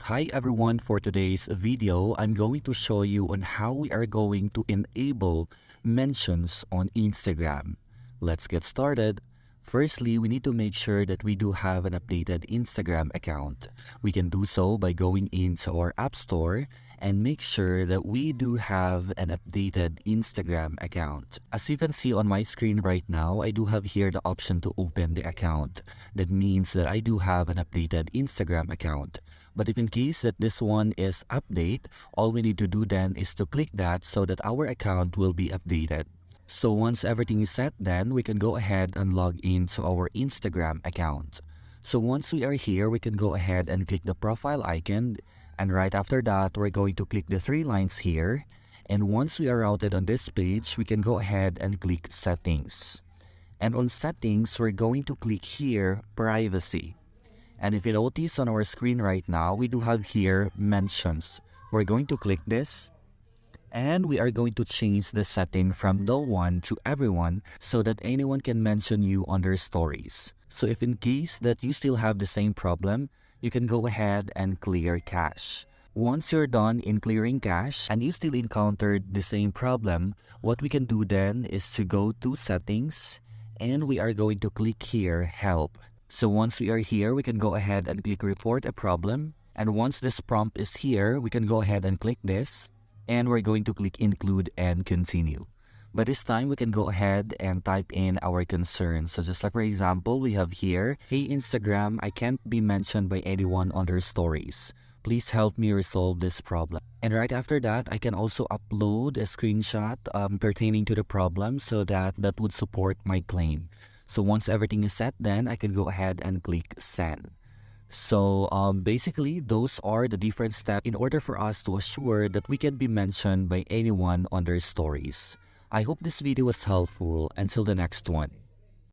Hi everyone, for today's video, I'm going to show you on how we are going to enable mentions on Instagram. Let's get started. Firstly, we need to make sure that we do have an updated Instagram account. We can do so by going into our App Store and make sure that we do have an updated Instagram account. As you can see on my screen right now, I do have here the option to open the account. That means that I do have an updated Instagram account. But if in case that this one is update, all we need to do then is to click that so that our account will be updated. So once everything is set, then we can go ahead and log into our Instagram account. So once we are here, we can go ahead and click the profile icon. And right after that, we're going to click the three lines here. And once we are routed on this page, we can go ahead and click settings. And on settings, we're going to click here, privacy. And if you notice on our screen right now, we do have here mentions. We're going to click this. And we are going to change the setting from no one to everyone so that anyone can mention you on their stories. So if in case that you still have the same problem, you can go ahead and clear cache. Once you're done in clearing cache and you still encountered the same problem, what we can do then is to go to settings and we are going to click here, help. So once we are here, we can go ahead and click report a problem. And once this prompt is here, we can go ahead and click this. And we're going to click include and continue. But this time we can go ahead and type in our concern. So just like for example, we have here, hey Instagram, I can't be mentioned by anyone on their stories. Please help me resolve this problem. And right after that, I can also upload a screenshot pertaining to the problem so that would support my claim. So once everything is set, then I can go ahead and click send. So basically, those are the different steps in order for us to assure that we can be mentioned by anyone on their stories. I hope this video was helpful. Until the next one.